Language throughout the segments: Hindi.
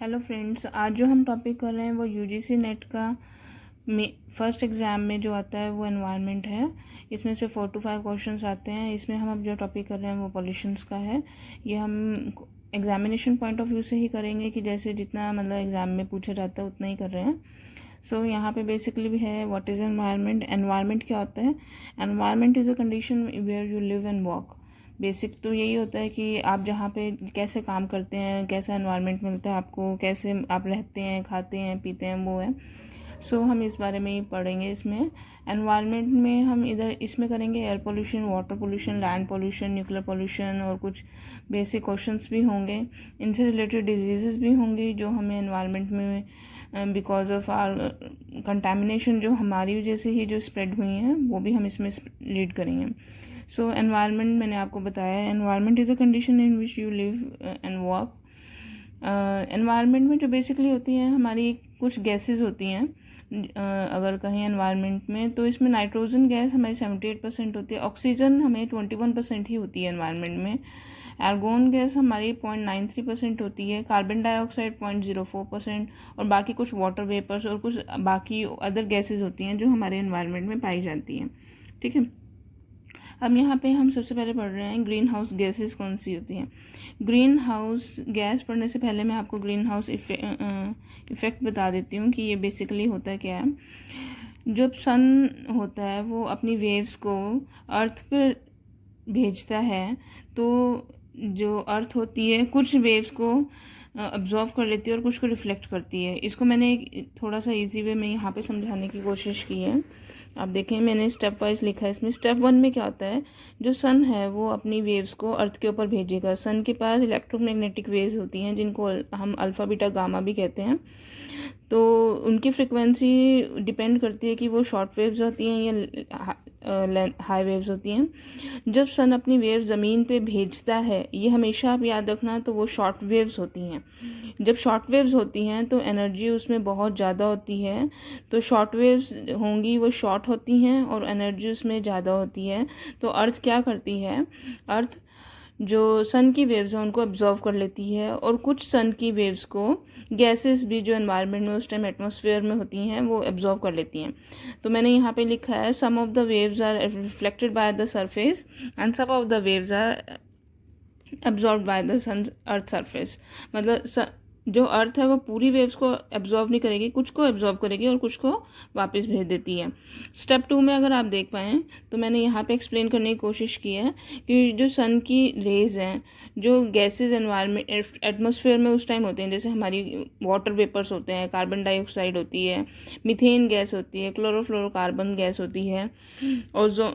हेलो फ्रेंड्स, आज जो हम टॉपिक कर रहे हैं वो यूजीसी नेट का फर्स्ट एग्ज़ाम में जो आता है वो एनवायरनमेंट है। इसमें से 4 to 5 क्वेश्चंस आते हैं। इसमें हम अब जो टॉपिक कर रहे हैं वो पॉल्यूशंस का है। ये हम एग्जामिनेशन पॉइंट ऑफ व्यू से ही करेंगे कि जैसे जितना मतलब एग्ज़ाम में पूछा जाता है उतना ही कर रहे हैं। सो यहाँ पे बेसिकली भी है व्हाट इज़ एनवायरनमेंट। एनवायरनमेंट क्या होता है? Environment is a condition where you live and walk. Basic तो यही होता है कि आप जहाँ पे कैसे काम करते हैं, कैसा एनवायरनमेंट मिलता है आपको, कैसे आप रहते हैं, खाते हैं, पीते हैं, वो है। सो हम इस बारे में ही पढ़ेंगे। इसमें एनवायरनमेंट में हम इधर इसमें करेंगे air pollution, water pollution, land pollution, nuclear pollution और कुछ बेसिक क्वेश्चंस भी होंगे। इनसे रिलेटेड डिजीज़ भी होंगी जो हमें एनवायरनमेंट में बिकॉज ऑफ आर कंटामिनेशन जो हमारी वजह से ही जो स्प्रेड हुई हैं वो भी हम इसमें लीड करेंगे। सो एनवायरनमेंट मैंने आपको बताया, environment is a condition in which you live and work. Environment में जो बेसिकली होती हैं हमारी कुछ गैसेस होती हैं। अगर कहीं एनवायरनमेंट में तो इसमें नाइट्रोजन गैस हमारी 78% होती है, ऑक्सीजन हमें 21% ही होती है एनवायरनमेंट में, आर्गोन गैस हमारी 0.93% होती है, कार्बन डाइऑक्साइड 0.04% और बाकी कुछ वाटर वेपर्स और कुछ बाकी अदर गैसेस होती हैं जो हमारे एनवायरनमेंट में पाई जाती हैं। ठीक है, अब यहाँ पे हम सबसे पहले पढ़ रहे हैं ग्रीन हाउस गैसेस कौन सी होती हैं। ग्रीन हाउस गैस पढ़ने से पहले मैं आपको ग्रीन हाउस इफ़ेक्ट बता देती हूँ कि ये बेसिकली होता क्या है। जब सन होता है वो अपनी वेव्स को अर्थ पर भेजता है तो जो अर्थ होती है कुछ वेव्स को अब्जॉर्व कर लेती है और कुछ को रिफ्लेक्ट करती है। इसको मैंने थोड़ा सा इजी वे में यहाँ पे समझाने की कोशिश की है। आप देखें मैंने स्टेप वाइज लिखा है इसमें। स्टेप 1 में क्या होता है, जो सन है वो अपनी वेव्स को अर्थ के ऊपर भेजेगा। सन के पास इलेक्ट्रोमैग्नेटिक वेव्स होती हैं जिनको हम अल्फ़ा बीटा गामा भी कहते हैं। तो उनकी फ्रिक्वेंसी डिपेंड करती है कि वो शॉर्ट वेव्स होती हैं या हाई वेव्स होती हैं। जब सन अपनी वेव्स ज़मीन पे भेजता है, ये हमेशा आप याद रखना, तो वो शॉर्ट वेव्स होती हैं। जब शॉर्ट वेव्स होती हैं तो एनर्जी उसमें बहुत ज़्यादा होती है। तो शॉर्ट वेव्स होंगी वो शॉर्ट होती हैं और एनर्जी उसमें ज़्यादा होती है। तो अर्थ क्या करती है, अर्थ जो सन की वेव्स हैं उनको एब्जॉर्व कर लेती है और कुछ सन की वेव्स को गैसेस भी जो एनवायरनमेंट में उस टाइम एटमॉस्फेयर में होती हैं वो एब्जॉर्व कर लेती हैं। तो मैंने यहाँ पे लिखा है some of the waves are reflected by the surface and some of the waves are absorb by the sun earth surface. मतलब जो अर्थ है वो पूरी वेव्स को एब्जॉर्ब नहीं करेगी, कुछ को एब्जॉर्ब करेगी और कुछ को वापस भेज देती है। स्टेप 2 में अगर आप देख पाएँ तो मैंने यहाँ पे एक्सप्लेन करने की कोशिश की है कि जो सन की रेज हैं, जो गैसेस एनवायरनमेंट एटमॉस्फेयर में उस टाइम होते हैं, जैसे हमारी वाटर वेपर्स होते हैं, कार्बन डाइऑक्साइड होती है, मीथेन गैस होती है, क्लोरोफ्लोरोकार्बन गैस होती है और जो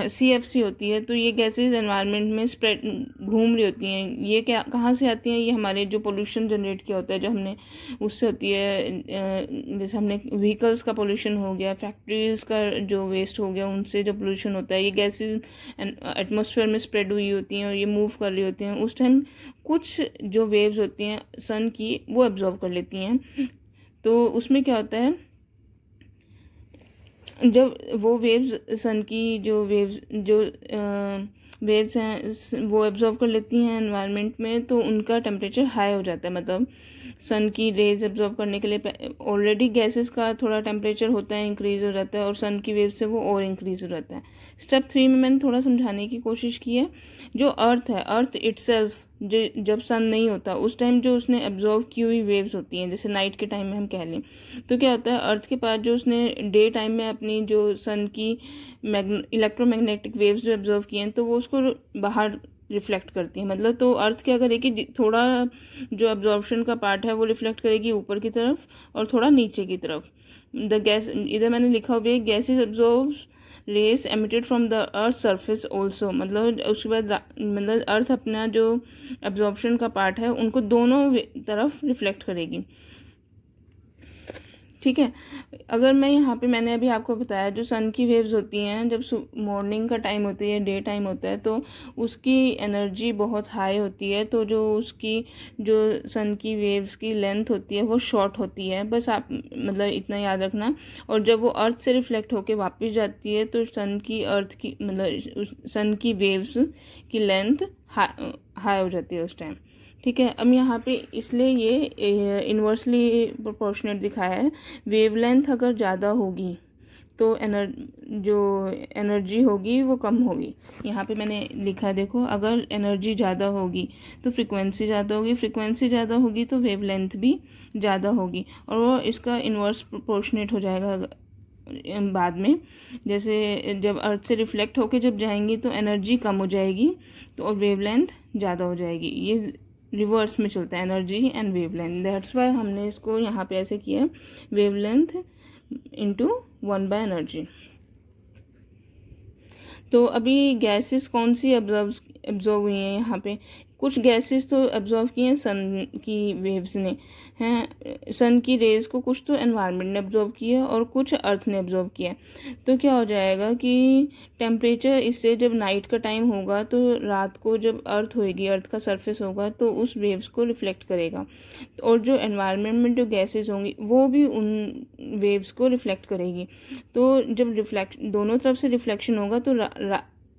CFC होती है। तो ये गैसेस एनवायरनमेंट में स्प्रेड घूम रही होती हैं। ये क्या कहाँ से आती हैं? ये हमारे जो पोल्यूशन जनरेट किया होता है जो हमने उससे होती है। जैसे हमने व्हीकल्स का पोल्यूशन हो गया, फैक्ट्रीज का जो वेस्ट हो गया, उनसे जो पोल्यूशन होता है, ये गैसेस एटमॉस्फेयर में स्प्रेड हुई होती हैं और ये मूव कर रही होती हैं। उस टाइम कुछ जो वेव्स होती हैं सन की वो एब्जॉर्ब कर लेती हैं। तो उसमें क्या होता है, जब वो वेव्स सन की जो वेव्स हैं वो एब्जॉर्व कर लेती हैं एनवायरनमेंट में, तो उनका टेम्परेचर हाई हो जाता है। मतलब सन की रेज एब्जॉर्व करने के लिए ऑलरेडी गैसेस का थोड़ा टेम्परेचर होता है, इंक्रीज़ हो जाता है और सन की वेव से वो और इंक्रीज़ हो जाता है। स्टेप 3 में मैंने थोड़ा समझाने की कोशिश की है। जो अर्थ है, अर्थ इटसेल्फ जब सन नहीं होता उस टाइम जो उसने एब्जॉर्व की हुई वेव्स होती हैं, जैसे नाइट के टाइम में हम कह लें, तो क्या होता है अर्थ के पास जो उसने डे टाइम में अपनी जो सन की इलेक्ट्रोमैग्नेटिक वेव्स जो एब्जॉर्व किए हैं तो वो उसको बाहर रिफ्लेक्ट करती है। मतलब तो अर्थ क्या करेगी, थोड़ा जो एब्जॉर्प्शन का पार्ट है वो रिफ्लेक्ट करेगी ऊपर की तरफ और थोड़ा नीचे की तरफ। द गैस इधर मैंने लिखा हुआ है gases absorb rays emitted from the earth surface also. मतलब उसके बाद मतलब अर्थ अपना जो एब्जॉर्प्शन का पार्ट है उनको दोनों तरफ रिफ्लेक्ट करेगी। ठीक है, अगर मैं यहाँ पे मैंने अभी आपको बताया जो सन की वेव्स होती हैं जब मॉर्निंग का टाइम होती है, डे टाइम होता है, तो उसकी एनर्जी बहुत हाई होती है। तो जो उसकी जो सन की वेव्स की लेंथ होती है वो शॉर्ट होती है, बस आप मतलब इतना याद रखना। और जब वो अर्थ से रिफ्लेक्ट होके वापस जाती है तो सन की अर्थ की मतलब सन की वेव्स की लेंथ हाई हो जाती है उस टाइम। ठीक है। अब यहाँ पे इसलिए ये इन्वर्सली प्रोपोर्शनेट दिखाया है। वेवलेंथ अगर ज़्यादा होगी तो जो एनर्जी होगी वो कम होगी। यहाँ पे मैंने लिखा देखो, अगर एनर्जी ज़्यादा होगी तो फ्रीक्वेंसी ज़्यादा होगी, फ्रीक्वेंसी ज़्यादा होगी तो वेवलेंथ भी ज़्यादा होगी, और वो इसका इन्वर्स प्रोपोर्शनेट हो जाएगा बाद में। जैसे जब अर्थ से रिफ्लेक्ट होके जब जाएंगी तो एनर्जी कम हो जाएगी तो और वेवलेंथ ज़्यादा हो जाएगी। ये रिवर्स में चलता है, energy and wavelength. That's why हमने इसको यहाँ पे ऐसे किया है, वेवलेंथ इंटू 1/एनर्जी। तो अभी गैसेस कौन सी एब्जॉर्व हुई हैं यहाँ पे? कुछ गैसेस तो एब्जॉर्व की हैं सन की वेव्स ने, हैं सन की रेज को, कुछ तो एनवायरनमेंट ने एब्जॉर्व किया और कुछ अर्थ ने एब्जॉर्व किया। तो क्या हो जाएगा कि टेम्परेचर इससे जब नाइट का टाइम होगा तो रात को जब अर्थ होएगी, अर्थ का सरफेस होगा तो उस वेव्स को रिफ्लेक्ट करेगा, और जो एनवायरनमेंट में जो गैसेस होंगी वो भी उन वेव्स को रिफ्लेक्ट करेगी। तो जब दोनों तरफ से रिफ्लेक्शन होगा तो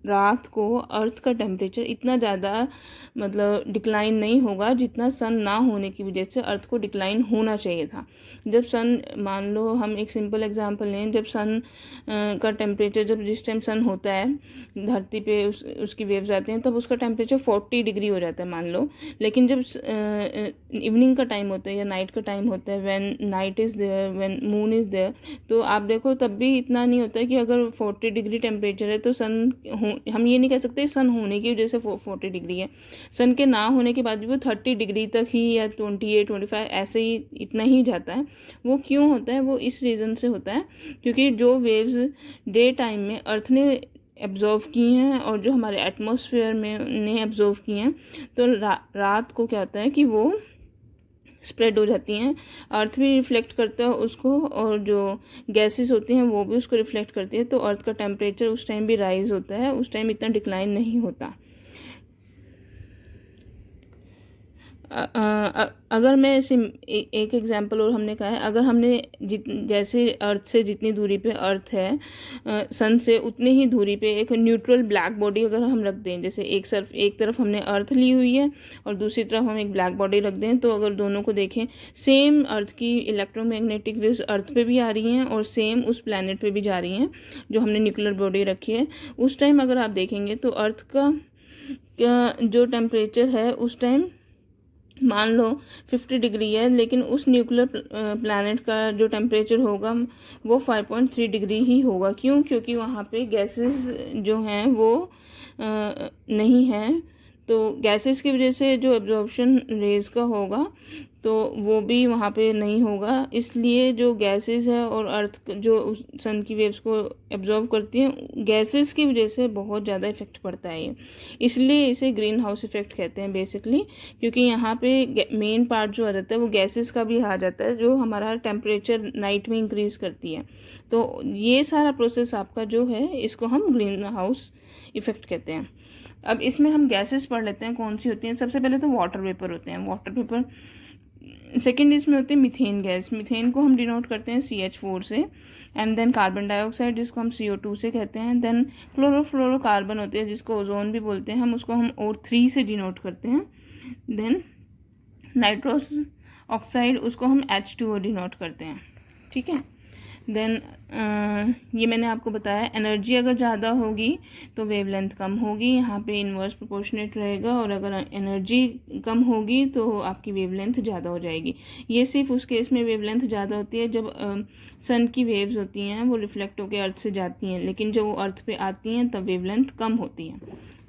रात को अर्थ का टेम्परेचर इतना ज़्यादा मतलब डिक्लाइन नहीं होगा जितना सन ना होने की वजह से अर्थ को डिक्लाइन होना चाहिए था। जब सन, मान लो हम एक सिंपल एग्जांपल लें, जब सन का टेम्परेचर, जब जिस टाइम सन होता है धरती पे उसकी वेव्स आते हैं तब उसका टेम्परेचर 40 डिग्री हो जाता है मान लो। लेकिन जब इवनिंग का टाइम होता है या नाइट का टाइम होता है, when night is there, when moon is there, तो आप देखो तब भी इतना नहीं होता है कि अगर 40 डिग्री टेम्परेचर है तो सन हम ये नहीं कह सकते सन होने की वजह से 40 डिग्री है। सन के ना होने के बाद भी वो 30 डिग्री तक ही या 28, 25 ऐसे ही इतना ही जाता है। वो क्यों होता है? वो इस रीज़न से होता है क्योंकि जो वेव्स डे टाइम में अर्थ ने एब्जॉर्व की हैं और जो हमारे एटमॉस्फेयर में ने एब्जॉर्व की हैं, तो रात को क्या होता है कि वो स्प्रेड हो जाती हैं। अर्थ भी रिफ्लेक्ट करता है उसको, और जो गैसेस होती हैं वो भी उसको रिफ्लेक्ट करती है, तो अर्थ का टेम्परेचर उस टाइम भी राइज होता है, उस टाइम इतना डिक्लाइन नहीं होता। अगर मैं इसे एक एग्जांपल और हमने कहा है, अगर हमने जैसे अर्थ से जितनी दूरी पे अर्थ है सन से उतनी ही दूरी पे एक न्यूट्रल ब्लैक बॉडी अगर हम रख दें, जैसे एक तरफ हमने अर्थ ली हुई है और दूसरी तरफ हम एक ब्लैक बॉडी रख दें, तो अगर दोनों को देखें सेम अर्थ की इलेक्ट्रोमैग्नेटिक वेव्स अर्थ पे भी आ रही हैं और सेम उस प्लैनेट पे भी जा रही हैं जो हमने न्यूक्लियर बॉडी रखी है। उस टाइम अगर आप देखेंगे तो अर्थ का जो टेम्परेचर है उस टाइम मान लो 50 डिग्री है, लेकिन उस न्यूक्लियर प्लैनेट का जो टेम्परेचर होगा वो 5.3 डिग्री ही होगा। क्यों? क्योंकि वहाँ पे गैसेस जो हैं वो नहीं हैं, तो गैसेस की वजह से जो एब्जॉर्प्शन रेज का होगा तो वो भी वहाँ पे नहीं होगा। इसलिए जो गैसेस है और अर्थ जो सन की वेव्स को एब्जॉर्ब करती हैं, गैसेस की वजह से बहुत ज़्यादा इफेक्ट पड़ता है ये, इसलिए इसे ग्रीन हाउस इफेक्ट कहते हैं बेसिकली। क्योंकि यहाँ पे मेन पार्ट जो आ जाता है वो गैसेस का भी आ जाता है जो हमारा टेम्परेचर नाइट में इंक्रीज करती है। तो ये सारा प्रोसेस आपका जो है इसको हम ग्रीन हाउस इफेक्ट कहते हैं। अब इसमें हम गैसेस पढ़ लेते हैं कौन सी होती हैं। सबसे पहले तो वाटर वेपर होते हैं, वाटर वेपर। सेकेंड इसमें होती है मीथेन गैस। मीथेन को हम डिनोट करते हैं CH4 से, एंड देन कार्बन डाइऑक्साइड जिसको हम CO2 से कहते हैं। देन क्लोरोफ्लोरोकार्बन होती है जिसको ओजोन भी बोलते हैं, हम उसको हम O3 से डिनोट करते हैं। देन नाइट्रोस ऑक्साइड उसको हम H2O डिनोट करते हैं, ठीक है। देन ये मैंने आपको बताया एनर्जी अगर ज़्यादा होगी तो वेवलेंथ कम होगी, यहाँ पे इन्वर्स प्रोपोर्शनेट रहेगा, और अगर एनर्जी कम होगी तो आपकी वेवलेंथ ज़्यादा हो जाएगी। ये सिर्फ उस केस में वेवलेंथ ज़्यादा होती है जब सन की वेव्स होती हैं वो रिफ्लेक्ट होकर अर्थ से जाती हैं, लेकिन जब वो अर्थ पे आती हैं तब वेवलेंथ कम होती है,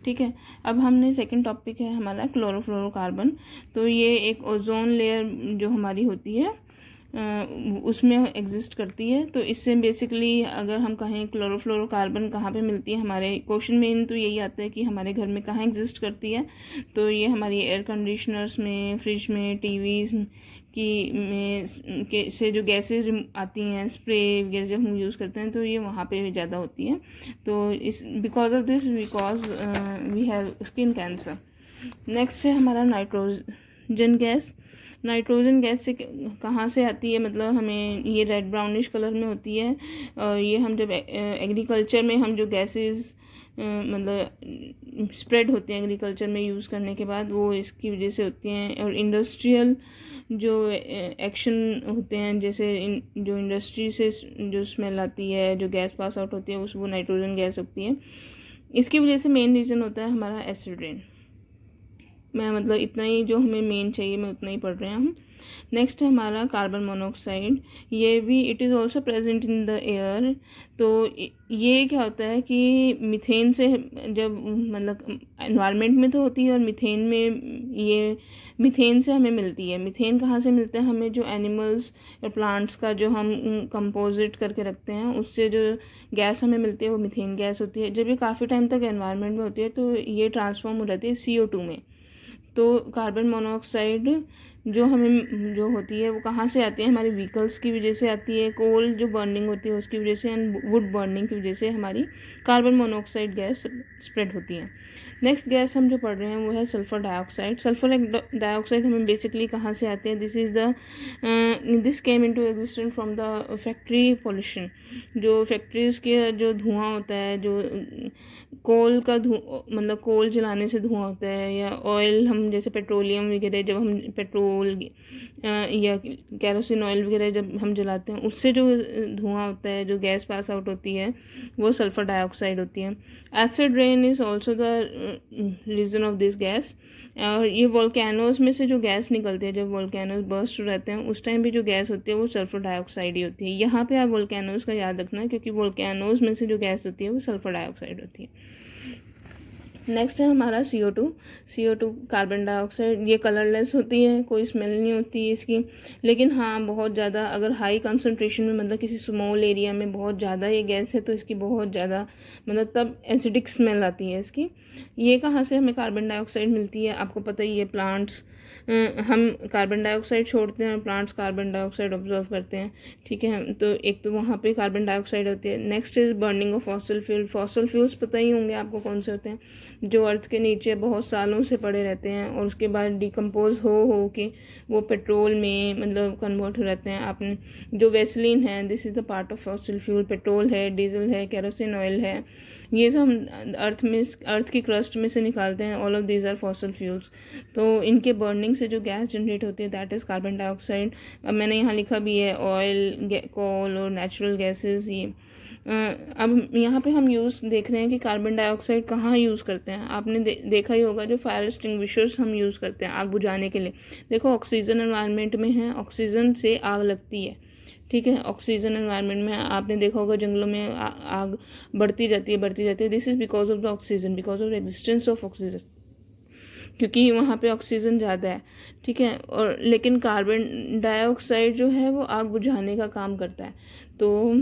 ठीक है। अब हमने सेकंड टॉपिक है हमारा क्लोरोफ्लोरोकार्बन। तो ये एक ओजोन लेयर जो हमारी होती है उसमें एग्जिस्ट करती है। तो इससे बेसिकली अगर हम कहें क्लोरोफ्लोरोकार्बन कहाँ पे मिलती है, हमारे क्वेश्चन में तो यही आता है कि हमारे घर में कहाँ एग्जिस्ट करती है। तो ये हमारी एयर कंडीशनर्स में, फ्रिज में, टीवीज़ से जो गैसेज आती हैं, स्प्रे वगैरह जब हम यूज़ करते हैं तो ये वहाँ पे ज़्यादा होती है। तो इस because of this we have skin cancer. Next है हमारा नाइट्रोजन गैस। नाइट्रोजन गैस से कहाँ से आती है, मतलब हमें ये रेड ब्राउनिश कलर में होती है। और ये हम जब एग्रीकल्चर में हम जो गैसेस मतलब स्प्रेड होती हैं एग्रीकल्चर में यूज़ करने के बाद, वो इसकी वजह से होती हैं। और इंडस्ट्रियल जो एक्शन होते हैं, जैसे जो इंडस्ट्री से जो स्मेल आती है, जो गैस पास आउट होती है, उस वो नाइट्रोजन गैस होती है। इसकी वजह से मेन रीज़न होता है हमारा एसिड रेन। मैं मतलब इतना ही जो हमें मेन चाहिए मैं उतना ही पढ़ रहे हैं हम। नेक्स्ट है हमारा कार्बन मोनोऑक्साइड। ये भी it is also present in the air. तो ये क्या होता है कि मीथेन से जब मतलब एनवायरनमेंट में तो होती है, और मीथेन में ये मीथेन से हमें मिलती है। मीथेन कहाँ से मिलता है हमें? जो एनिमल्स या प्लांट्स का जो हम कंपोजिट करके रखते हैं, उससे जो गैस हमें मिलती है वो मीथेन गैस होती है। जब ये काफ़ी टाइम तक एनवायरनमेंट में होती है तो ये ट्रांसफॉर्म हो जाती है CO2 में। तो कार्बन मोनोऑक्साइड जो हमें जो होती है वो कहाँ से आती है? हमारी व्हीकल्स की वजह से आती है, कोल जो बर्निंग होती है उसकी वजह से, एंड वुड बर्निंग की वजह से हमारी कार्बन मोनोऑक्साइड गैस स्प्रेड होती है। नेक्स्ट गैस हम जो पढ़ रहे हैं वो है सल्फर डाइऑक्साइड। सल्फर डाइऑक्साइड हमें बेसिकली कहाँ से आते हैं? This came into existence from the factory pollution. जो फैक्ट्रीज़ के जो धुआं होता है, जो कोल का मतलब कोल जलाने से धुआं होता है, या ऑयल हम जैसे पेट्रोलियम वगैरह जब हम पेट्रोल या कैरोसिन ऑयल वगैरह जब हम जलाते हैं, उससे जो धुआं होता है, जो गैस पास आउट होती है, वो सल्फर डाइऑक्साइड होती है। Acid rain is also the reason of this gas. और ये वोल्केनोज में से जो गैस निकलती है, जब वोल्केनोज बर्स्ट रहते हैं उस टाइम भी जो गैस होती है वो सल्फर डाइऑक्साइड ही होती है। यहाँ पे आप वोल्केनोज का याद रखना, क्योंकि वोल्केनोज में से जो गैस होती है वो सल्फर डाइऑक्साइड होती है। नेक्स्ट है हमारा CO2 कार्बन डाइऑक्साइड। ये कलरलेस होती है, कोई स्मेल नहीं होती है इसकी, लेकिन हाँ बहुत ज़्यादा अगर हाई कंसनट्रेशन में, मतलब किसी स्मॉल एरिया में बहुत ज़्यादा ये गैस है तो इसकी बहुत ज़्यादा मतलब तब एसिडिक स्मेल आती है इसकी। ये कहाँ से हमें कार्बन डाइऑक्साइड मिलती है? आपको पता ही है, प्लांट्स हम कार्बन डाइऑक्साइड छोड़ते हैं और प्लांट्स कार्बन डाइऑक्साइड ऑब्जर्व करते हैं, ठीक है। तो एक तो वहाँ पे कार्बन डाइऑक्साइड होती है। Next is burning of fossil fuel. Fossil fuels पता ही होंगे आपको कौन से होते हैं, जो अर्थ के नीचे बहुत सालों से पड़े रहते हैं और उसके बाद डिकम्पोज हो के वो पेट्रोल में मतलब कन्वर्ट हो जाते हैं। आपने जो वेसलिन है, this is the part of fossil fuel. Petrol है, डीजल है, केरोसिन ऑयल है, ये सब हम अर्थ की क्रस्ट में से निकालते हैं। All of these are fossil fuels. तो इनके बर्निंग से जो गैस जनरेट होती है दैट इज़ कार्बन डाइऑक्साइड। अब मैंने यहाँ लिखा भी है ऑयल, कोल और नेचुरल गैसेस। ये अब यहाँ पे हम यूज़ देख रहे हैं कि कार्बन डाइऑक्साइड कहाँ यूज़ करते हैं। आपने देखा ही होगा जो फायर एक्सटिंग्विशर्स हम यूज़ करते हैं आग बुझाने के लिए। देखो ऑक्सीजन एनवायरनमेंट में है, ऑक्सीजन से आग लगती है, ठीक है। ऑक्सीजन एनवायरनमेंट में आपने देखा होगा जंगलों में आग बढ़ती जाती है। This is because of the oxygen, because of existence of oxygen, क्योंकि वहाँ पे ऑक्सीजन ज़्यादा है, ठीक है। और लेकिन कार्बन डाइऑक्साइड जो है वो आग बुझाने का काम करता है, तो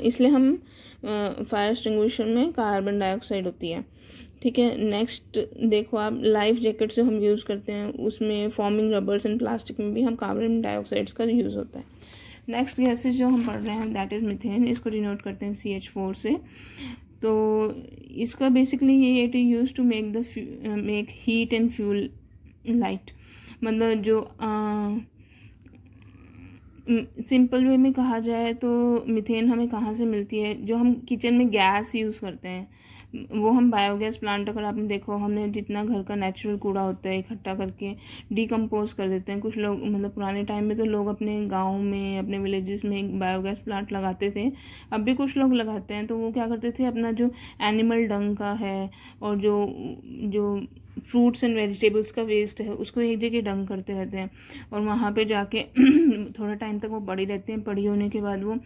इसलिए हम फायर एक्सटिंग्विशर में कार्बन डाइऑक्साइड होती है, ठीक है। नेक्स्ट देखो आप, लाइफ जैकेट जो हम यूज़ करते हैं उसमें फॉर्मिंग रबर्स एंड प्लास्टिक में भी हम कार्बन डाइऑक्साइड्स का यूज़ होता है। नेक्स्ट गैसेज जो हम पढ़ रहे हैं दैट इज़ मीथेन। इसको डिनोट करते हैं CH4 से। तो इसका बेसिकली ये it use to make heat and fuel light. मतलब जो सिंपल वे में कहा जाए तो मीथेन हमें कहाँ से मिलती है? जो हम किचन में गैस यूज़ करते हैं वो हम बायोगैस प्लांट, अगर आपने देखो हमने जितना घर का नेचुरल कूड़ा होता है इकट्ठा करके डिकम्पोज कर देते हैं। कुछ लोग मतलब पुराने टाइम में तो लोग अपने गांव में, अपने विलेजेस में एक बायोगैस प्लांट लगाते थे, अब भी कुछ लोग लगाते हैं। तो वो क्या करते थे, अपना जो एनिमल डंग का है और जो जो फ्रूट्स एंड वेजिटेबल्स का वेस्ट है उसको एक जगह डंग करते रहते हैं, और वहाँ पे जाके थोड़ा टाइम तक वो पड़ी रहती हैं। पड़ी होने के बाद वो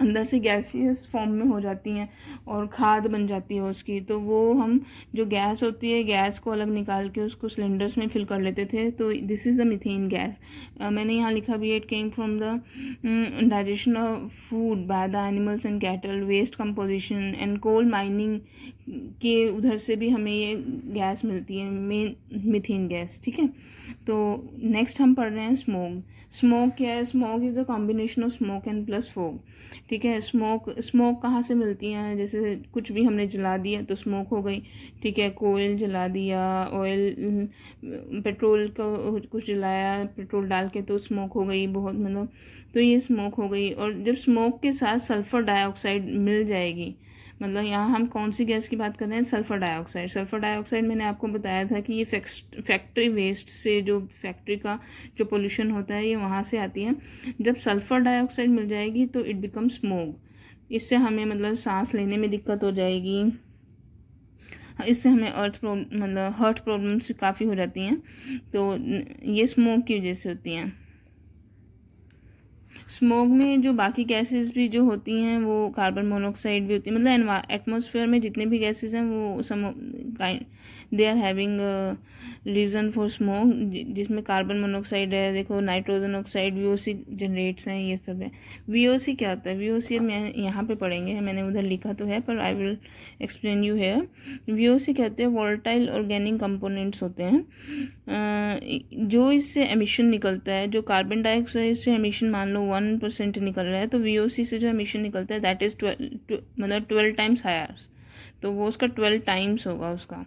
अंदर से गैसियस फॉर्म में हो जाती हैं और खाद बन जाती है उसकी। तो वो हम जो गैस होती है, गैस को अलग निकाल के उसको सिलेंडर्स में फिल कर लेते थे। तो this is the methane gas. मैंने यहाँ लिखा भी, it came from the digestion of food by the animals and cattle, waste composition and coal mining के उधर से भी हमें ये गैस मिलती है, मेन मीथेन गैस, ठीक है। तो नेक्स्ट हम पढ़ रहे हैं स्मोक। स्मोक क्या है? Smoke is the combination of smoke and plus fog, ठीक है। स्मोक कहाँ से मिलती हैं? जैसे कुछ भी हमने जला दिया तो स्मोक हो गई, ठीक है। कोयल जला दिया, ऑयल, पेट्रोल का कुछ जलाया पेट्रोल डाल के तो स्मोक हो गई बहुत, मतलब तो ये स्मोक हो गई। और जब स्मोक के साथ सल्फ़र डाइऑक्साइड मिल जाएगी, मतलब यहाँ हम कौन सी गैस की बात कर रहे हैं, सल्फ़र डाइऑक्साइड। सल्फ़र डाइऑक्साइड मैंने आपको बताया था कि ये फैक्ट्री वेस्ट से, जो फैक्ट्री का जो पोल्यूशन होता है ये वहाँ से आती है। जब सल्फ़र डाइऑक्साइड मिल जाएगी तो इट बिकम स्मोक। इससे हमें मतलब सांस लेने में दिक्कत हो जाएगी, इससे हमें मतलब हार्ट प्रॉब्लम्स काफ़ी हो जाती हैं। तो ये स्मोक की वजह से होती हैं। स्मोक में जो बाकी गैसेस भी जो होती हैं वो कार्बन मोनोऑक्साइड भी होती है, मतलब एटमॉस्फेयर में जितने भी गैसेस हैं वो some kind they are having reason for smoke, जिसमें कार्बन मोनोऑक्साइड है, देखो नाइट्रोजन ऑक्साइड, वीओसी जनरेट्स हैं, ये सब है। वीओसी क्या होता है, वीओसी मैं यहाँ पे पढ़ेंगे, मैंने उधर लिखा तो है पर I will explain you here. VOC कहते हैं वोलेटाइल ऑर्गेनिक कंपोनेंट्स होते हैं, जो इससे एमिशन निकलता है। जो कार्बन डाइऑक्साइड से एमिशन मान लो 1% निकल रहा है, तो वीओसी से जो एमिशन निकलता है दैट इज़ मतलब 12 टाइम्स हायर, तो वो उसका 12 टाइम्स होगा उसका।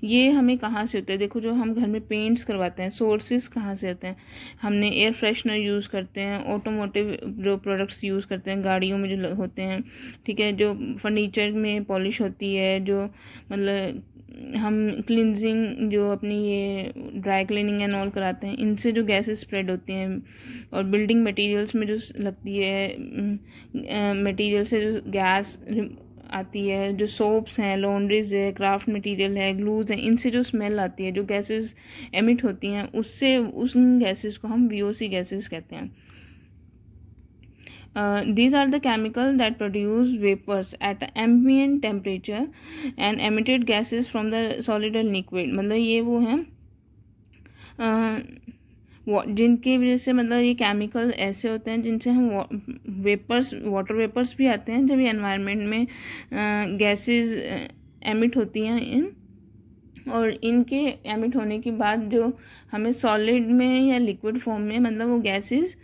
ये हमें कहाँ से होता है, देखो जो हम घर में पेंट्स करवाते हैं सोर्सेज कहाँ से होते हैं, हमने एयर फ्रेशनर यूज़ करते हैं, ऑटोमोटिव जो प्रोडक्ट्स यूज़ करते हैं, गाड़ियों में जो होते हैं, ठीक है, जो फर्नीचर में पॉलिश होती है, जो मतलब हम क्लिनजिंग जो अपनी ये ड्राई क्लीनिंग एंड ऑल कराते हैं, इनसे जो गैसेस स्प्रेड होती हैं। और बिल्डिंग मटेरियल्स में जो लगती है मटेरियल से जो गैस आती है, जो सोप्स हैं, लॉन्ड्रीज है, क्राफ्ट मटेरियल है, ग्लूज हैं, इनसे जो स्मेल आती है, जो गैसेस एमिट होती हैं, उससे उस गैसेस को हम वीओसी गैसेस कहते हैं। These are the chemicals that produce vapors at ambient temperature and emitted gases from the solid and liquid। मतलब ये वो हैं जिनकी वजह से, मतलब ये केमिकल ऐसे होते हैं जिनसे हम वाटर वेपर्स भी आते हैं जब ये एनवायरनमेंट में गैसेस एमिट होती हैं और इनके एमिट होने के बाद जो हमें सॉलिड में या लिक्विड फॉर्म में मतलब वो गैसेस